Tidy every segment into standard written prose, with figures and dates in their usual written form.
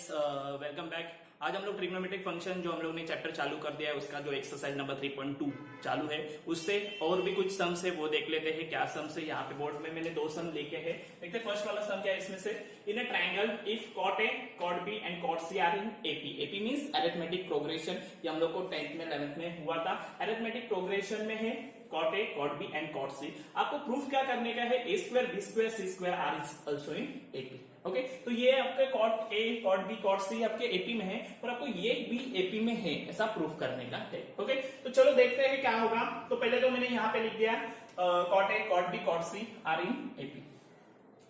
Guys, welcome back. आज हम लोग ट्रिग्नोमेट्रिक फंक्शन जो हम लोग ने चैप्टर चालू कर दिया है उसका जो एक्सरसाइज नंबर 3.2 चालू है उससे और भी कुछ सम्स है वो देख लेते हैं। क्या सम्स है यहाँ पे बोर्ड में मैंने दो सम लेके हैं। देखते हैं फर्स्ट वाला सम क्या है इसमें से। In a triangle if cot A cot B and cot C are in AP. AP means arithmetic progression. ये हम लोग को 10th में 11th में हुआ था। अरिथमेटिक प्रोग्रेशन में है cot A cot B and cot C. आपको प्रूफ क्या करने का है, A square B square C square are is also in AP. Okay, तो ये आपके cot A cot B cot C आपके एपी में है और आपको ये भी एपी में है ऐसा प्रूफ करने का है। ओके, तो चलो देखते हैं क्या होगा। तो पहले तो मैंने यहाँ पे लिख दिया cot A cot B cot C are in AP.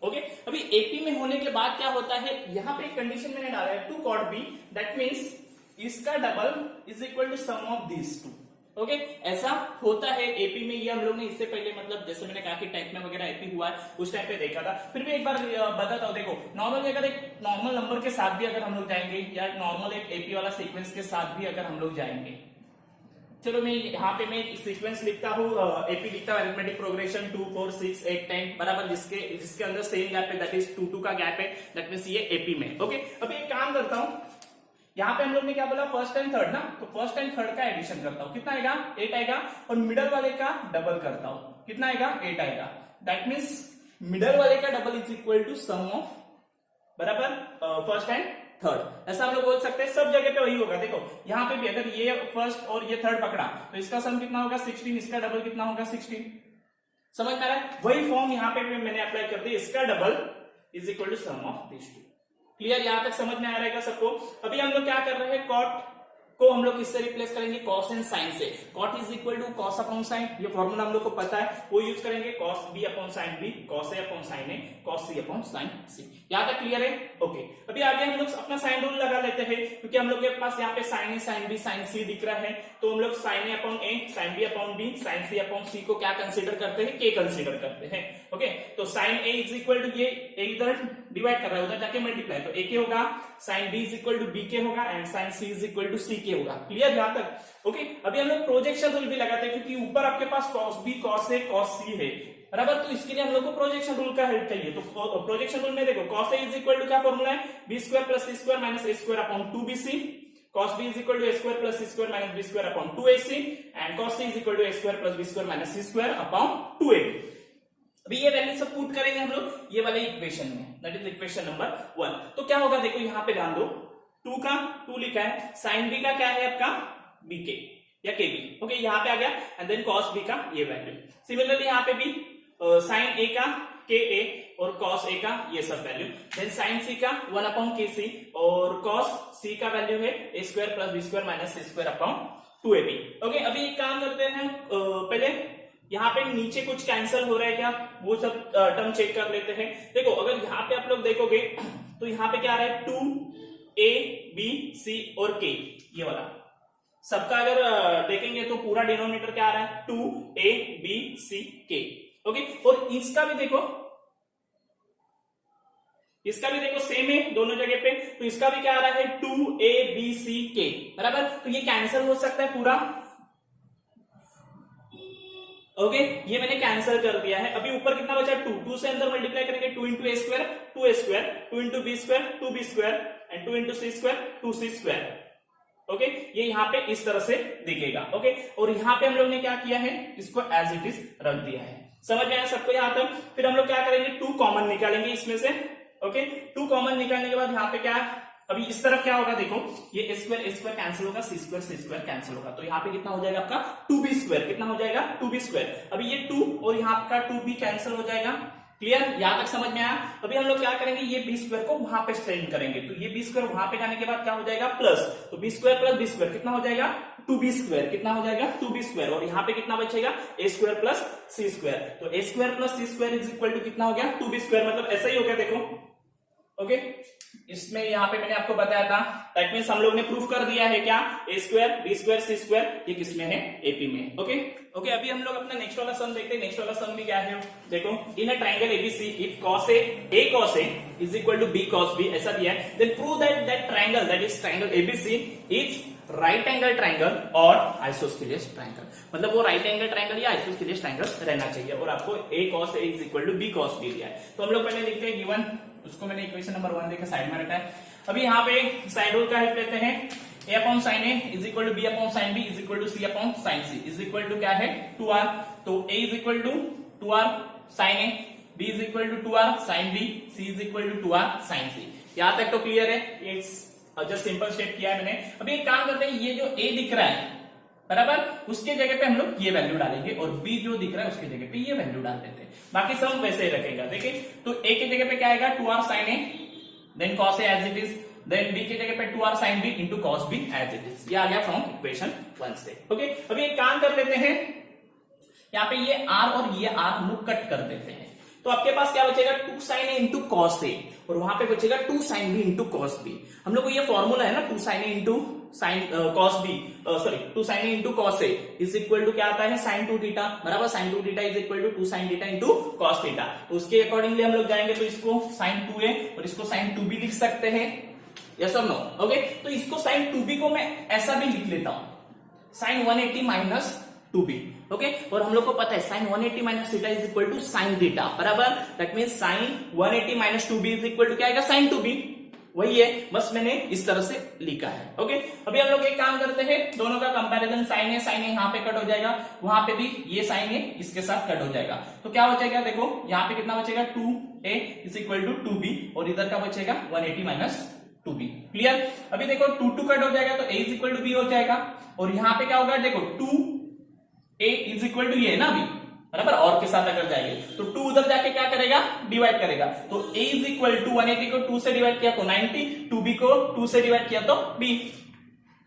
Okay, अभी एपी में होने के बाद क्या होता है, यहाँ पे एक कंडीशन मैंने डाला है two cot B, that means इसका double is equal to sum of this two. Okay, ऐसा होता है एपी में। ये हम लोग ने इससे पहले मतलब जैसे मैंने कहा कि 10th में वगैरह एपी हुआ है उस टाइम पे देखा था। फिर भी एक बार बताता हूं। देखो, नॉर्मल अगर एक नॉर्मल नंबर के साथ भी अगर हम लोग जाएंगे या नॉर्मल एक एपी वाला सीक्वेंस के साथ भी अगर हम लोग जाएंगे, चलो मैं यहाँ पे मैं सीक्वेंस लिखता हूँ, एपी लिखता हूँ अरिथमेटिक प्रोग्रेशन 2 4 6 8 10 बराबर, जिसके अंदर सेम गैप है, दैट इज 2 2 का गैप है, दैट मींस ये एपी में। ओके, अभी एक काम करता हूँ, यहाँ पे हम लोग ने क्या बोला, फर्स्ट एंड थर्ड ना, तो फर्स्ट एंड थर्ड का एडिशन करता हूँ। कितना आएगा, 8 आएगा, और मिडल वाले का डबल करता हूँ। कितना आएगा, 8 आएगा। दैट मींस मिडल वाले का double is equal to sum of बराबर फर्स्ट एंड थर्ड। ऐसा हम लोग बोल सकते हैं, सब जगह पे वही होगा। देखो यहाँ पे भी अगर ये फर्स्ट और ये थर्ड पकड़ा तो इसका सम कितना होगा 16, इसका डबल कितना होगा 16। समझ में आ रहा है, वही फॉर्म यहाँ पे मैंने अप्लाई कर दी, इसका double is equal to sum of this two. Clear, यहां तक समझ में आ रहेगा सबको। अभी हम लोग क्या कर रहे हैं, कॉट को हम लोग किससे रिप्लेस करेंगे, कॉस एंड साइन से। Cot is equal to cos upon sine, ये फॉर्मूला हम लोग को पता है, वो यूज करेंगे। Cos B upon sine B, cos A upon sine A, cos C upon sine C. यहां तक क्लियर है। ओके, अभी आगे हम लोग अपना साइन रूल लगा लेते हैं, क्योंकि हम लोग के पास यहाँ पे sine A sine B sine C दिख रहा है, तो हम लोग sine A upon A, sine B upon B, sine C upon C को क्या कंसीडर करते हैं, के कंसीडर करते हैं। ओके, तो sine A is equal to ये इधर डिवाइड कर रहा है, उधर जाके मल्टीप्लाई, तो ए के होगा, sine B is equal to B k होगा, and sine C is equal to C k होगा। क्लियर यहां तक। ओके, अभी हम लोग प्रोजेक्शन रूल भी लगाते हैं, क्योंकि ऊपर आपके पास कॉस बी कॉस ए कॉस सी है बराबर, तो इसके लिए हम लोग को प्रोजेक्शन रूल का हेल्प चाहिए। तो प्रोजेक्शन रूल में देखो, cos A is equal to क्या फॉर्मूला है, B square plus C square minus A square upon 2bc, cos b is equal to a square plus c square minus b square upon 2ac, and cos c is equal to a square plus b square minus c square upon 2ab। अभी ये value सब put करेंगे हम लोग ये वाले equation में, that is equation number 1। तो क्या होगा, देखो यहाँ पे ध्यान दो, 2 का 2 लिखा है, साइन बी का क्या है आपका bk या kb। ओके, यहाँ पे आ गया, एंड देन cos b का ये वैल्यू। सिमिलरली यहाँ पे भी साइन a का ka और cos a का ये सब वैल्यू, देन साइन c का 1 अपॉन kc और cos c का वैल्यू है a square plus b square minus c square upon 2ab। Okay, अभी एक काम करते हैं, पहले यहाँ पे नीचे कुछ कैंसिल हो रहा है क्या, वो सब टर्म चेक कर लेते हैं। देखो, अगर यहाँ पे आप लोग देखोगे तो यहाँ पे क्या आ रहा है, 2a b c और k, ये वाला सबका अगर देखेंगे तो पूरा डिनोमिनेटर क्या आ रहा है, 2a b c k। Okay, और इसका भी देखो, सेम है दोनों जगह पे, तो इसका भी क्या आ रहा है 2a b c k बराबर, तो ये कैंसिल हो सकता है पूरा। ओके, ये मैंने कैंसिल कर दिया है। अभी ऊपर कितना बचा, 2 से अंदर मल्टीप्लाई करेंगे, 2 into A square 2a square, 2 into B square 2b square, and 2 into C square 2c square. Okay, ये यहाँ पे इस तरह से दिखेगा। ओके, और यहाँ पे हम लोग ने क्या किया है, इसको एज इट इज रख दिया है। समझ में आया सबको यहाँ तक। फिर हम लोग क्या करेंगे, 2 कॉमन निकालेंगे इसमें से। ओके, 2 कॉमन निकालने के बाद यहाँ पे क्या, अभी इस तरफ क्या होगा, देखो ये स्क्वायर कैंसिल होगा, सी स्क्वायर कैंसिल होगा, तो यहाँ पे कितना हो जाएगा आपका 2b स्क्वायर, कितना हो जाएगा 2b स्क्वायर। अभी ये 2 और यहाँ का 2b कैंसिल हो जाएगा। क्लियर, यहां तक समझ में आया। अभी हम लोग क्या करेंगे, ये b स्क्वायर को वहां पे स्ट्रेन करेंगे, तो ये b स्क्वायर वहां पे जाने के बाद क्या हो जाएगा प्लस, तो b square plus b square कितना हो जाएगा 2b स्क्वायर, कितना हो जाएगा 2b स्क्वायर, और यहाँ पे कितना बचेगा a square plus c square, तो a square plus c square is equal to कितना हो गया 2b स्क्वायर, मतलब ऐसा ही हो गया। देखो, ओके, इसमें यहाँ पे मैंने आपको बताया था, दैट मींस हम लोग ने प्रूफ कर दिया है क्या, a square b square c square ये किसमें है, एपी में। ओके, अभी हम लोग अपना नेक्स्ट वाला सम देखते हैं। नेक्स्ट वाला सम भी क्या है, देखो, in a triangle ABC if cos a is equal to b cos b ऐसा दिया है, then prove that triangle, that is triangle ABC is right angle triangle और आइसोस्केलियस ट्रायंगल, मतलब वो राइट एंगल ट्रायंगल या आइसोस्केलियस ट्रायंगल रहना चाहिए, और आपको a cos a is equal to b cos b दिया है। तो हम लोग पहले लिखते हैं गिवन, उसको मैंने इक्वेशन नंबर 1 देकर साइड में रखा है। अभी यहाँ पे साइन रूल का हेल्प लेते हैं। a upon sine A is equal to B upon sine B is equal to C upon sine C is equal to क्या है 2r। तो a is equal to 2r sine A, b is equal to 2r sine B, c is equal to 2r sine C. यहां तक तो clear है, ये just simple step किया है मैंने। अभी एक काम करते हैं, ये जो a दिख रहा है बराबर, उसके जगह पे हम लोग ये वैल्यू डालेंगे और b जो दिख रहा है उसके जगह पे ये वैल्यू डाल देते हैं। बाकी सब वैसे ही रखेगा। देखिए तो a की जगह पे क्या आएगा 2r sine A, then cos a as it is, then b की जगह पे 2r sin b into cos b as it is. ये आ गया फ्रॉम इक्वेशन 1 से। ओके, अभी एक काम कर लेते हैं, यहाँ पे ये r और ये r हम लोग कट कर देते हैं। तो आपके पास क्या बचेगा 2 sin a into cos a, और वहां पे बचेगा 2 sin b into cos b। हम लोग को ये फॉर्मूला है ना 2 sin a into sin cos b, sorry 2 sin a into cos a is equal to क्या आता है sin 2 थीटा बराबर, sin 2 theta is equal to 2 sin theta into cos theta. उसके अकॉर्डिंगली हम लोग जाएंगे तो इसको sin 2a और इसको sin 2b लिख सकते हैं, यस और नो। ओके, तो इसको sin 2b को मैं ऐसा भी लिख लेता हूं sin 180 माइनस 2b। ओके, और हम लोग को पता है sin 180 minus theta is equal to sin theta बराबर, that means sin 180 minus 2b is equal to क्या आएगा sin 2b। वही है, बस मैंने इस तरह से लिखा है। ओके, अभी हम लोग एक काम करते हैं, दोनों का कंपैरिजन, sin a यहाँ पे कट हो जाएगा, वहां पे भी ये sin a इसके साथ कट हो जाएगा। तो क्या बचेगा, देखो यहाँ पे कितना बचेगा 2a is equal to 2b और इधर का बचेगा 180 माइनस 2b। क्लियर। अभी देखो 2 कट हो जाएगा तो a is equal to b हो जाएगा, और यहाँ पे क्या होगा देखो 2a इज इक्वल टू ये है ना अभी बराबर, और के साथ अगर जाएंगे तो 2 उधर जाके क्या करेगा डिवाइड करेगा, तो a इज इक्वल टू 180 को 2 से डिवाइड किया तो 90, 2b को 2 से डिवाइड किया तो b।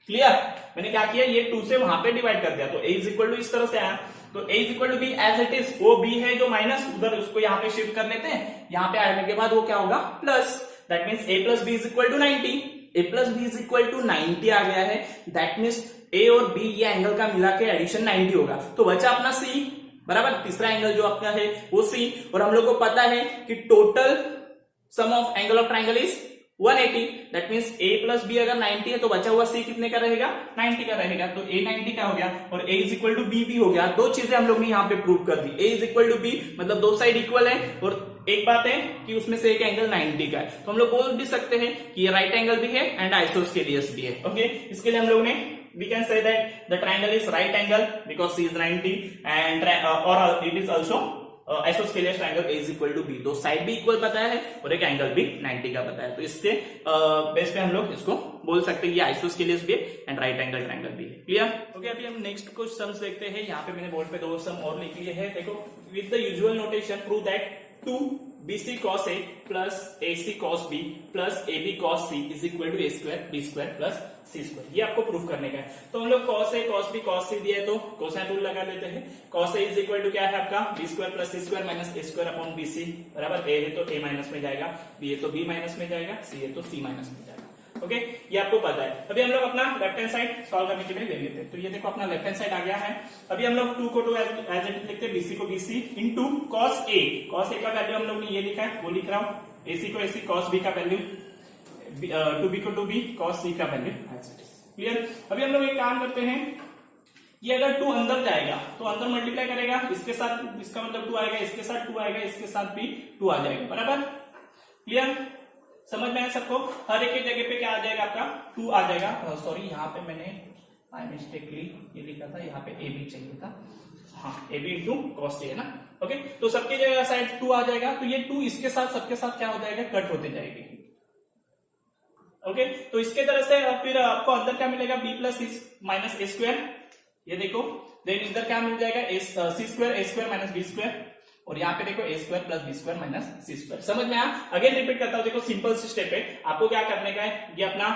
क्लियर, मैंने क्या किया ये 2 से वहां पे डिवाइड कर दिया तो a इज इक्वल टू इस तरह से आया, तो a is equal to b as it is. वो b है जो माइनस उधर, उसको यहाँ पे शिफ्ट कर लेते हैं, यहाँ पे आने के बाद वो क्या होगा plus, that means a plus b is equal to 90, a plus b is equal to 90 आ गया है, दैट मीन्स a और b ये एंगल का मिला के एडिशन 90 होगा। तो बचा अपना c बराबर, तीसरा एंगल जो अपना है वो c, और हम लोग को पता है कि total sum of angle of triangle is 180, that means a plus b अगर 90 है तो बचा हुआ c कितने का रहेगा 90 का रहेगा, तो a 90 का हो गया और a is equal to b भी हो गया। दो चीजें हम लोग ने यहाँ पे प्रूव कर दी, a is equal to b मतलब दो साइड इक्वल है, और एक बात है कि उसमें से एक एंगल 90 का है, तो हम लोग बोल भी सकते हैं कि ये राइट एंगल भी है एंड आइसोस्केलियस भी है। ओके, इसके लिए हम लोग ने we can say that the triangle is right angle because c is 90 and or it is also isosceles triangle a is equal to b। दो साइड भी इक्वल बताया है और एक एंगल भी 90 का बताया है, तो इसके बेस पे हम लोग इसको बोल सकते हैं ये आइसोस्केलियस भी है एंड राइट एंगल ट्रायंगल भी है। क्लियर। ओके, अभी हम नेक्स्ट कुछ सम्स देखते हैं। यहाँ पे मैंने बोर्ड पे दो सम और लिख लिए हैं। देखो, with the usual notation prove that 2bc cos a plus ac cos b plus ab cos c is equal to a square b square plus c square। ये आपको प्रूफ करने का है। तो हम लोग cos a cos b cos c दिया है तो कोसाइन रूल लगा लेते हैं। cos a is equal to क्या है आपका b square plus c square minus a square upon bc बराबर, a है तो a माइनस में जाएगा, b है तो b माइनस में जाएगा, c है तो c माइनस में जाएगा। ओके, ये आपको पता है। अभी हम लोग अपना लेफ्ट हैंड साइड सॉल्व करने के लिए ले लेते हैं। तो ये देखो अपना लेफ्ट हैंड साइड आ गया है। अभी हम लोग 2 को 2 एज इट लिखते हैं, bc को bc into cos a। cos a का वैल्यू हम लोग ने ये लिखा है, वो लिख रहा हूं, ac को ac cos b का वैल्यू, 2b को 2b cos c का value as it is. Clear. अभी हम लोग एक काम करते हैं, ये अगर 2 अंदर जाएगा तो अंदर मल्टीप्लाई करेगा, इसके साथ इसका मतलब 2 आएगा, इसके साथ 2 आएगा, इसके साथ भी 2 आ जाएगा बराबर। क्लियर, समझ में आया सबको। हर एक जगह पे क्या आ जाएगा आपका 2 आ जाएगा। सॉरी, यहाँ पे मैंने आई मिस्टेकली ये लिखा था, यहाँ पे ए बी चाहिए था, हाँ ए बी इंटू कॉस है ना। ओके, तो सबके जगह साइड 2 आ जाएगा, तो ये 2 इसके साथ सबके साथ क्या हो जाएगा कट होते जाएगी। ओके, तो इसके तरह से फिर आपको अंदर क्या मिलेगा b plus C minus A square, ये देखो, देन इधर क्या मिल जाएगा C square A square minus B square, और यहाँ पे देखो A square plus B square minus C square. समझ में आया। अगेन रिपीट करता हूँ, देखो सिंपल सी स्टेप है, आपको क्या करने का है, ये अपना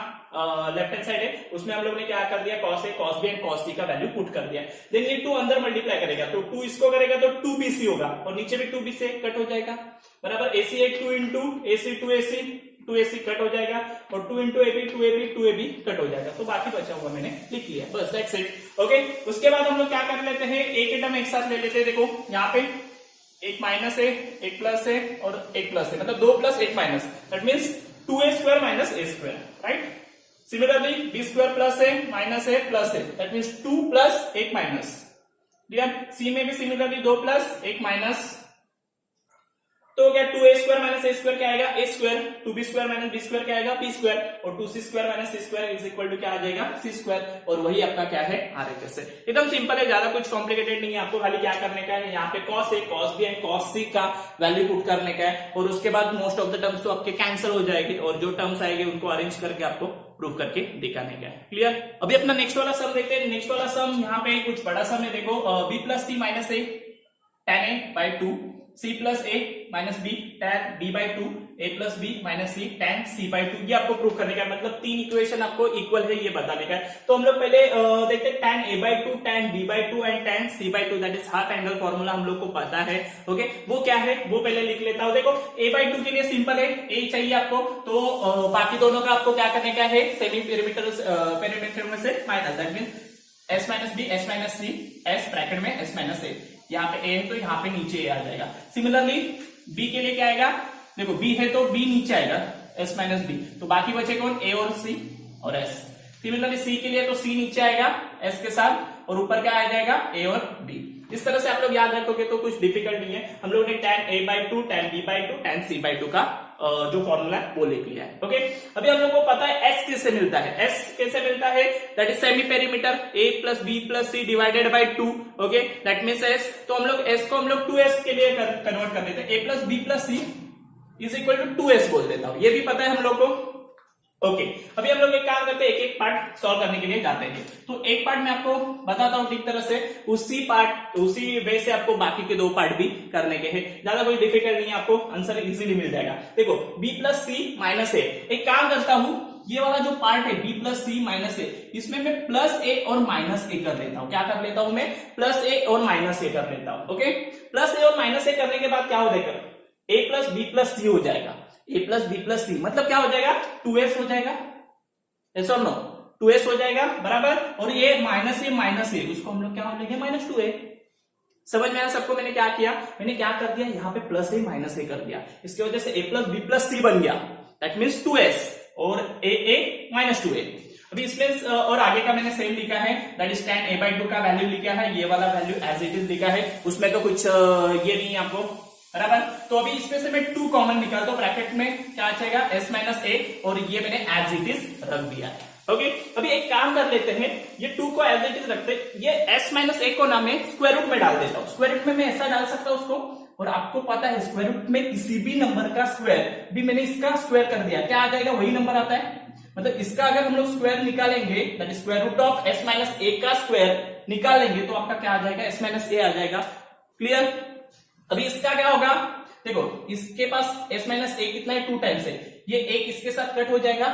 लेफ्ट हैंड साइड है, उसमें हम लोग ने क्या कर दिया cos a cos b and cos c का वैल्यू पुट कर दिया। देन ये 2 अंदर मल्टीप्लाई करेगा तो 2 इसको करेगा तो 2bc होगा, और नीचे भी 2bc कट हो जाएगा बराबर। ac 2 into ac 2ac 2ac cut हो जाएगा, और 2 into ab 2ab 2ab cut हो जाएगा, तो बाकी बचा हुआ मैंने लिख लिया, बस दैट्स इट। ओके, उसके बाद हम लोग क्या कर लेते हैं, एक ही टर्म एक साथ ले लेते हैं। देखो यहाँ पे एक माइनस है, एक प्लस है और एक प्लस है, मतलब 2 plus 1 minus, that means 2a square minus a square, right. Similarly b square plus है माइनस है प्लस है, that means 2 plus 1 minus. Clear. c में भी सिमिलरली 2 प्लस 1 माइनस, तो क्या 2a² माइनस a² क्या आएगा a², 2b² माइनस b² क्या आएगा b², और 2c² minus c² is equal to क्या आ जाएगा c², और वही आपका क्या है RHS है। एकदम सिंपल है, ज्यादा कुछ कॉम्प्लिकेटेड नहीं है। आपको खाली क्या करने का है, यहाँ पे cos a, cos b and cos c का वैल्यू पुट करने का है, और उसके बाद मोस्ट ऑफ द टर्म्स तो आपके कैंसिल हो जाएंगे, और जो टर्म्स आएंगे उनको अरेंज करके आपको प्रूव करके दिखाने का है। क्लियर? अभी अपना नेक्स्ट वाला सम देखते हैं। नेक्स्ट वाला सम यहाँ पे कुछ बड़ा सम है, देखो b plus c minus a tan a by 2, c plus a minus b tan b by 2, a plus b minus c tan c by 2, ये आपको प्रूव करने का है। मतलब तीन इक्वेशन आपको इक्वल है ये बताने का है। तो हम लोग पहले देखते हैं tan a by 2, tan b by 2 and tan c by 2, that is half angle formula हम लोग को पता है। ओके, वो क्या है वो पहले लिख लेता हूं। देखो a by 2 के लिए सिंपल है, a चाहिए आपको, तो बाकी दोनों का आपको क्या करने का है, सेमी पेरीमीटर में से minus, that mean s minus b, s minus c, s bracket में s माइनस a, यहाँ पे a है तो यहाँ पे नीचे a आ जाएगा। सिमिलरली b के लिए क्या आएगा, देखो b है तो b नीचे आएगा s माइनस b, तो बाकी बचे कौन, a और c और s। सिमिलरली c के लिए तो c नीचे आएगा s के साथ, और ऊपर क्या आ जाएगा a और b। इस तरह से आप लोग याद रखोगे तो कुछ डिफिकल्ट नहीं है। हम लोगों ने tan a by 2, tan b by 2, tan c by 2 का जो फॉर्मूला है वो लिख लिया है। ओके, अभी हम लोग को पता है s कैसे मिलता है, s कैसे मिलता है, that is semi perimeter a plus b plus c divided by 2। Okay, that means s, तो हम लोग s को हम लोग 2s के लिए कन्वर्ट कर देते हैं, a plus b plus c is equal to 2s बोल देता हूं, ये भी पता है हम लोग को। ओके, अभी हम लोग एक काम करते हैं, एक एक पार्ट सॉल्व करने के लिए जाते हैं। तो एक पार्ट मैं आपको बताता हूं ठीक तरह से, उसी वे से आपको बाकी के दो पार्ट भी करने के हैं। ज्यादा कोई डिफिकल्ट नहीं है, आपको आंसर इजीली मिल जाएगा। देखो b प्लस सी माइनस ए, एक काम करता हूं, ये वाला जो पार्ट है b प्लस सी माइनस ए, इसमें मैं प्लस ए और माइनस ए कर लेता हूं। क्या कर लेता हूं मैं, प्लस ए और माइनस ए कर लेता हूं। ओके, प्लस ए और माइनस ए करने के बाद क्या हो जाएगा, a प्लस b प्लस सी हो जाएगा, a प्लस b प्लस सी, मतलब क्या हो जाएगा, 2s हो जाएगा, yes or no, 2s हो जाएगा बराबर, और ये माइनस ए उसको हम लोग क्या हो लेंगे, माइनस 2a। समझ में आया सबको? मैंने क्या किया, मैंने क्या कर दिया, यहाँ पे प्लस ए माइनस ए कर दिया, इसकी वजह से a प्लस b प्लस सी बन गया, दैट मीन्स 2s और a माइनस 2a। अभी इसमें और आगे का मैंने सेम लिखा है, that is tan a by 2 का वैल्यू लिखा है, ये वाला वैल्यू एज इट इज लिखा है, उसमें तो कुछ ये नहीं है आपको बराबर। तो अभी इसमें से मैं 2 कॉमन निकालता हूं, ब्रैकेट में क्या आ जाएगा, s माइनस ए, और ये मैंने एज इट इज रख दिया है। ओके, अभी एक काम कर लेते हैं, ये 2 को एज इट इज रखते हैं, ये s माइनस ए को ना मैं स्क्वायर रूट में डाल देता हूं। स्क्वायर रूट में मैं ऐसा डाल सकता हूं उसको, और आपको पता है स्क्वायर रूट में किसी भी नंबर का स्क्वायर, भी मैंने इसका स्क्वायर कर दिया, क्या आ जाएगा, वही नंबर आता है। मतलब इसका अगर हम लोग स्क्वायर निकालेंगे, that is square root of s minus A का स्क्वायर निकालेंगे, तो आपका क्या आ जाएगा, s माइनस ए आ जाएगा। क्लियर? अभी इसका क्या होगा, देखो इसके पास s माइनस ए कितना है, 2 टाइम्स है, ये एक इसके साथ कट हो जाएगा,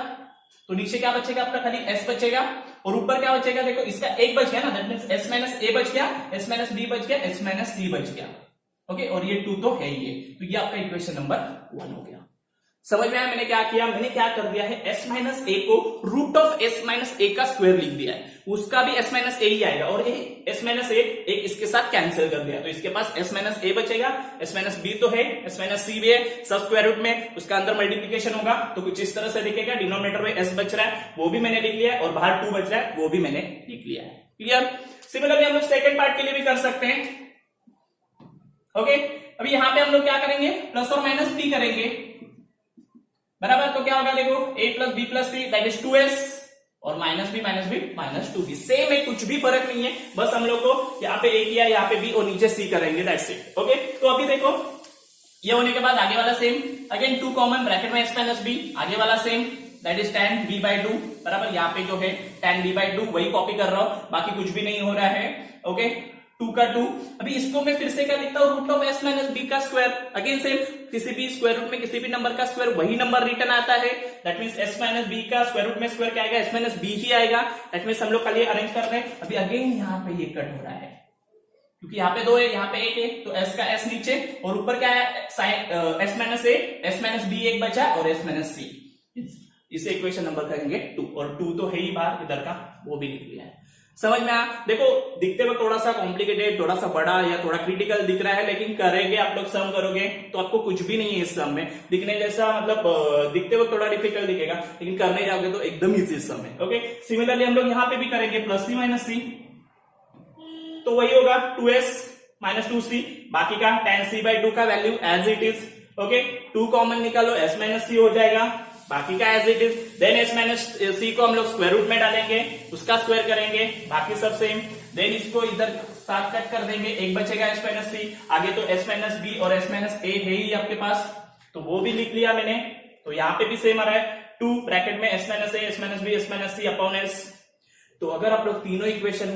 तो नीचे क्या बचेगा आपका, खाली s बचेगा, और ऊपर क्या बचेगा, देखो इसका एक बच गया ना, दैट मींस s माइनस ए बच गया, s माइनस बी बच गया, s माइनस सी बच गया। ओके, और ये 2 तो है ही है, तो ये आपका इक्वेशन नंबर 1 हो गया। समझ में आया मैंने क्या किया, मैंने क्या कर दिया है, s माइनस ए को root of s minus A का स्क्वायर लिख दिया है, उसका भी s माइनस ए ही आएगा, और ये s माइनस ए एक इसके साथ कैंसिल कर दिया, तो इसके पास s माइनस ए बचेगा, s माइनस बी तो है, s माइनस सी भी है, सब स्क्वायर रूट में, उसका अंदर मल्टीप्लीकेशन होगा तो कुछ इस तरह से दिखेगा, डिनोमिनेटर में s बच रहा है वो भी मैंने लिख लिया है, और बाहर 2 बच रहा है वो भी मैंने लिख लिया है। क्लियर? सिमिलरली हम लोग सेकंड पार्ट के लिए भी कर सकते हैं। ओके, अभी यहां पे हम लोग क्या करेंगे, प्लस और माइनस b करेंगे बराबर, तो क्या होगा, देखो a plus b plus see that is 2s, और minus b minus 2b, same है, कुछ भी फर्क नहीं है, बस हम लोग को यहाँ पे a किया, यहाँ पे b और नीचे c करेंगे, दैट्स इट। ओके, तो अभी देखो ये होने के बाद आगे वाला सेम, अगेन 2 कॉमन, ब्रैकेट में s माइनस b, आगे वाला same, that is tan b by 2 बराबर, यहाँ पे जो है tan b by 2 वही कॉपी कर रहा हूं, बाकी कुछ भी नहीं हो रहा है। ओके, 2 का 2, अभी इसको मैं फिर से क्या लिखता हूँ, root of s minus B का स्क्वायर, अगेन सेम, किसी भी स्क्वायर रूट में किसी भी नंबर का स्क्वायर वही नंबर रिटर्न आता है, that means s minus B का स्क्वायर रूट में स्क्वायर क्या आएगा, s माइनस बी ही आएगा, दैट मींस हम लोग खाली अरेंज कर रहे हैं। अभी अगेन यहाँ पे ये कट हो रहा है, क्योंकि यहाँ पे 2 है, यहाँ पे 1 है, तो s का s नीचे, और ऊपर क्या है, s minus A, s minus B एक बचा, और s माइनस सी, इसे इक्वेशन नंबर करेंगे 2, और 2 तो है ही बाहर इधर का, वो भी लिख लिया है। समझ में आ, देखो दिखते वक्त थोड़ा सा कॉम्प्लिकेटेड, थोड़ा सा बड़ा या थोड़ा क्रिटिकल दिख रहा है, लेकिन करेंगे आप लोग, सम करोगे तो आपको कुछ भी नहीं है इस सम में दिखने जैसा, मतलब दिखते वक्त थोड़ा डिफिकल्ट दिखेगा, लेकिन करने जाओगे तो एकदम इजी सम है। ओके, सिमिलरली हम लोग यहाँ पे भी करेंगे, प्लस सी माइनस सी, तो वही होगा 2s माइनस 2c, बाकी का tan c by 2 का value as it is, okay 2 common निकालो, s माइनस सी हो जाएगा, बाकी का as it is. Then s minus C को हम लोग स्क्वायर रूट में डालेंगे, उसका स्क्वायर करेंगे, बाकी सब सेम। देन इसको इधर साथ कट कर देंगे, एक बचेगा s माइनस सी, आगे तो s माइनस बी और s माइनस ए है ही आपके पास, तो वो भी लिख लिया मैंने। तो यहाँ पे भी सेम आ रहा है 2 ब्रैकेट में s minus A, s minus B, s minus C upon s। तो अगर आप लोग तीनों इक्वेशन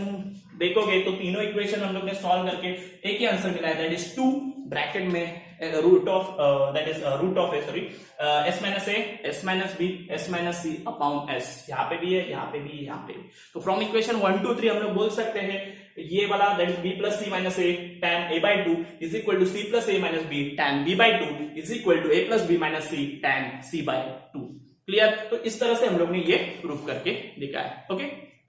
देखोगे तो तीनों इक्वेशन हम लोग ने सॉल्व करके एक ही आंसर मिला है, दैट इज 2 ब्रैकेट में root of that is root of s minus A, s minus B, s minus C upon s। यहाँ पे भी है, यहाँ पे भी, यहाँ पे भी। तो फ्रॉम इक्वेशन 1 2 3 हम लोग बोल सकते हैं ये वाला that is b plus C minus a tan a by 2 is equal to c plus a minus b tan b by 2 is equal to a plus b minus c tan c by 2। Clear? तो इस तरह से हम लोग ने ये proof करके दिखाया। ओके,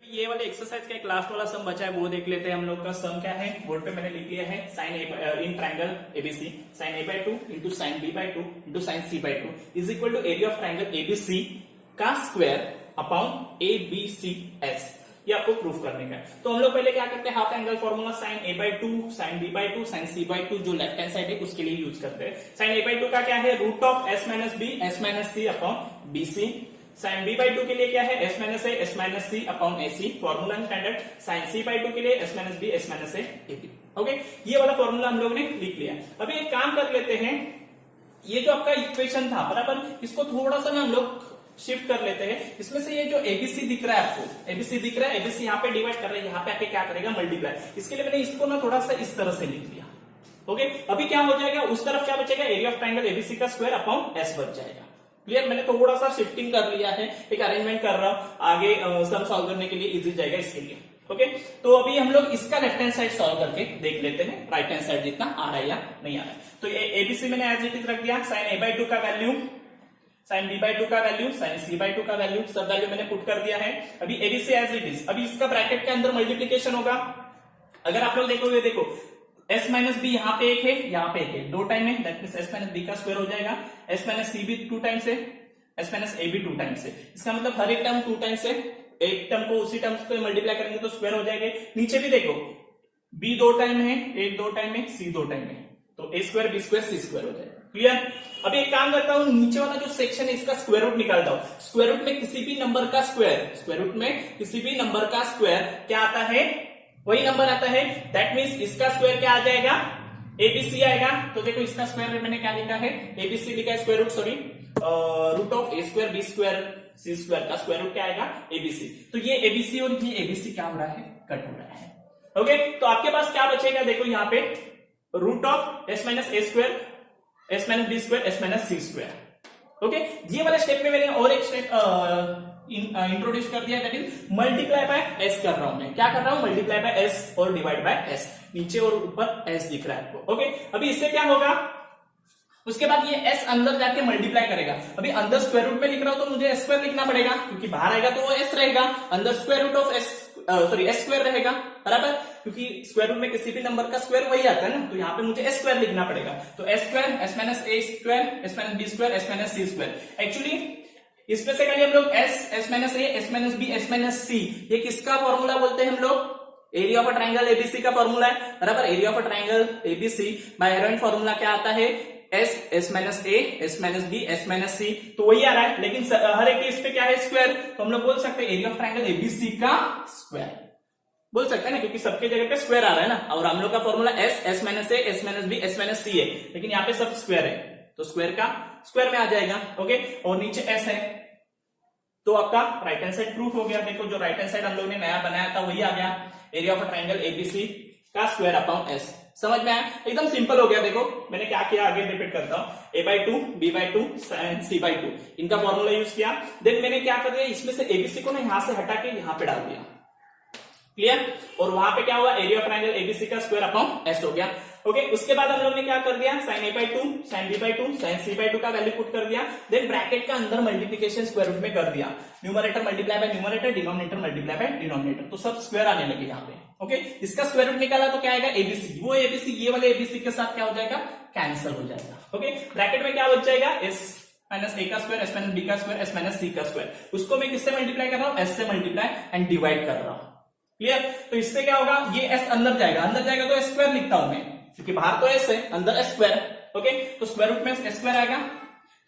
ये वाले एक्सरसाइज का एक लास्ट वाला सम बचा है, वो देख लेते हैं। हम लोग का सम क्या है, बोर्ड पे मैंने लिख लिया है, sine A in triangle ABC sine A by 2 into sine B by 2 into sine C by 2 is equal to area of triangle ABC का square upon A B C S. ये आपको प्रूफ करने का है। तो हम लोग पहले क्या करते हैं, half angle formula sine A by 2 sine B by 2 sine C by 2 जो लेफ्ट हैंड साइड है उसके लिए यूज करते हैं। साइन ए बाय 2 का क्या है, root of S minus B S minus C upon B C. Sine B by 2 के लिए क्या है, S minus A S minus C upon A C, formula standard. Sine C by 2 के लिए S minus B S minus A B. Okay, ये वाला formula हम लोग ने लिख लिया। अभी एक काम कर लेते हैं, ये जो आपका इक्वेशन था बराबर, इसको थोड़ा सा ना हम लोग शिफ्ट कर लेते हैं। इसमें से ये जो एबीसी दिख रहा है आपको, एबीसी दिख रहा है, एबीसी यहाँ पे डिवाइड कर रहे हैं, यहाँ पे आके क्या करेगा, मल्टीप्लाई। इसके लिए मैंने इसको ना थोड़ा सा इस तरह से लिख लिया। ओके, अभी क्या हो जाएगा, उस तरफ क्या बचेगा, एरिया ऑफ ट्रायंगल एबीसी का स्क्वायर अपॉन एस बच जाएगा। क्लियर? मैंने थोड़ा सा शिफ्टिंग कर लिया है, एक अरेंजमेंट कर रहा हूं, आगे सम सॉल्व करने के लिए इजी जाएगा इसके लिए। ओके, तो अभी हम लोग इसका लेफ्ट हैंड साइड सॉल्व करके देख लेते हैं, राइट हैंड साइड जितना आ रहा है या नहीं आ रहा है। तो ये एबीसी मैंने एज इट इज रख दिया, साइन ए बाई 2 का वैल्यू, साइन बी बाई 2 का वैल्यू, साइन सी बाई 2 का वैल्यू, सब वैल्यू मैंने पुट कर दिया है। अभी एबीसी एज इट इज, अभी इसका ब्रैकेट के अंदर मल्टीप्लीकेशन होगा। अगर आप लोग देखोगे, देखो s माइनस बी यहाँ पे एक है, यहाँ पे एक है, 2 टाइम है, that means s minus B का स्क्वायर हो जाएगा। s माइनस सी भी 2 टाइम्स है, s माइनस ए भी 2 टाइम्स है। इसका मतलब हर एक टर्म 2 टाइम्स है, एक टर्म को उसी टर्म्स पे मल्टीप्लाई करेंगे तो स्क्वायर हो जाएंगे। नीचे भी देखो b 2 टाइम है, a 2 टाइम है, c 2 टाइम है, तो a square b square c square हो जाएगा। क्लियर? अभी एक काम करता हूं, नीचे वाला जो सेक्शन है इसका स्क्वायर रूट निकालता हूं। स्क्वायर रूट में किसी भी नंबर का स्क्वायर, स्क्वायर रूट में किसी भी नंबर का स्क्वायर क्या आता है, वही नंबर आता है। दैट मींस इसका स्क्वायर क्या आ जाएगा, एबीसी आएगा। तो देखो इसका स्क्वायर मैंने क्या लिखा है, एबीसी लिखा है, square root sorry root of A square B square C square का स्क्वायर रूट क्या आएगा, एबीसी। तो ये एबीसी और ये एबीसी क्या हो रहा है, कट हो रहा है। ओके, तो आपके पास क्या बचेगा, देखो यहाँ पे root of S minus A square S minus B square S minus C square. Okay, ये वाले स्टेप में मैंने और एक स्टेप इंट्रोड्यूस कर दिया, that is multiply by S कर रहा हूं मैं। क्या कर रहा हूं, मल्टीप्लाई बाय एस और डिवाइड बाय एस। नीचे और ऊपर एस दिख रहा है आपको। ओके, अभी इससे क्या होगा, उसके बाद ये s अंदर जाके मल्टीप्लाई करेगा। अभी अंदर स्क्वायर रूट में लिख रहा हूं तो मुझे s स्क्वायर लिखना पड़ेगा, क्योंकि बाहर आएगा तो वो s रहेगा, अंदर square root of s sorry s square रहेगा बराबर, क्योंकि स्क्वायर रूट में किसी भी नंबर का स्क्वायर वही आता है ना, तो यहाँ पे मुझे s स्क्वायर लिखना पड़ेगा। तो s square s minus a square s minus b square s minus c square. Actually इसमें से करिए हम लोग s minus a s minus b s minus c, ये किसका फॉर्मूला बोलते हैं हम लोग, area of a triangle ABC का फॉर्मूला है बराबर। Area of a triangle ABC by Heron's formula क्या आता है, s minus a s minus b s minus c, तो वही आ रहा है। लेकिन हर एक केस पे क्या है, स्क्वायर, तो हम लोग बोल सकते हैं एरिया ऑफ ट्रायंगल एबीसी का स्क्वायर बोल सकते हैं ना, क्योंकि सबके जगह पे स्क्वायर आ रहा है ना। और हम लोग का formula s minus a s minus b s minus c है, लेकिन यहाँ पे सब स्क्वायर है, तो स्क्वायर का स्क्वायर में आ जाएगा। ओके, और नीचे s है, तो आपका राइट हैंड साइड प्रूफ हो गया। देखो जो राइट हैंड साइड हम लोग ने नया बनाया था वही आ गया, area of a triangle ABC का स्क्वायर अपॉन एस। समझ में आया, एकदम सिंपल हो गया। देखो मैंने क्या किया, आगे रिपीट करता हूं, a by 2 b by 2 c by 2 इनका फॉर्मूला यूज किया। देन मैंने क्या कर दिया, इसमें से एबीसी को ना यहां से हटा के यहां पे डाल दिया। क्लियर? और वहां पे क्या हुआ, एरिया ऑफ ट्रायंगल एबीसी का स्क्वायर अपॉन एस हो गया। ओके, उसके बाद हम लोग ने क्या कर दिया, sine A by 2 sine B by 2 sine C by 2 का वैल्यू पुट कर दिया। देन ब्रैकेट का अंदर मल्टीप्लिकेशन स्क्वायर रूट में कर दिया, numerator multiply by numerator, denominator multiply by denominator, तो सब स्क्वायर आने लगे यहाँ पे। ओके, इसका स्क्वायर रूट निकाला तो क्या आएगा, एबीसी। वो एबीसी ये वाले एबीसी के साथ क्या हो जाएगा, कैंसिल हो जाएगा। ओके, ब्रैकेट में क्या बच जाएगा, एस माइनस ए का स्क्वायर एस माइनस बी का स्क्वायर एस माइनस सी का स्क्वायर। उसको मैं किससे मल्टीप्लाई कर रहा हूँ, एस से मल्टीप्लाई एंड डिवाइड कर रहा हूँ। क्लियर? तो इससे क्या होगा, ये s अंदर जाएगा तो s स्क्वायर लिखता हूं मैं, क्योंकि बाहर तो s है, अंदर s स्क्वायर। ओके, तो स्क्वायर रूट में स्क्वायर आएगा,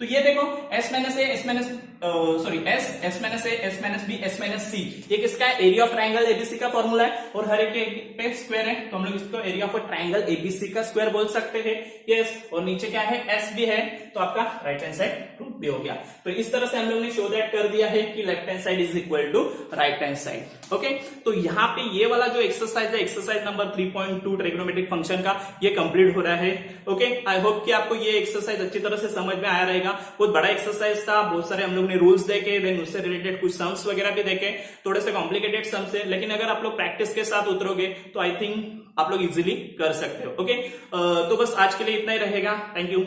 तो ये देखो s minus A S minus sorry S minus A S minus B S minus C, ये किसका है? एरिया ऑफ ट्राइंगल एबीसी का फॉर्मूला है, और हर एक पे स्क्वायर है, तो हम लोग इसको एरिया ऑफ ट्राइंगल एबीसी का स्क्वायर बोल सकते हैं। यस, और नीचे क्या है? एस भी है, तो आपका राइट हैंड साइड रूट भी हो गया। तो इस तरह से हम लोग ने शो दैट कर दिया है कि left hand side is equal to right hand side. Okay, तो यहाँ पे ये वाला जो एक्सरसाइज है, एक्सरसाइज नंबर 3.2 ट्रिग्नोमेट्रिक फंक्शन का, ये कंप्लीट हो रहा है। ओके, आई होप कि आपको ये एक्सरसाइज अच्छी तरह से समझ में आया रहेगा। बहुत बड़ा एक्सरसाइज था, बहुत सारे हम लोग ने रूल्स देखे, देन उससे रिलेटेड कुछ सम्स वगैरह भी देखे, थोड़े से कॉम्प्लिकेटेड सम्स है, लेकिन अगर आप लोग प्रैक्टिस के साथ उतरोगे तो आई थिंक आप लोग इजीली कर सकते हो। ओके, तो बस आज के लिए इतना ही रहेगा। Thank you.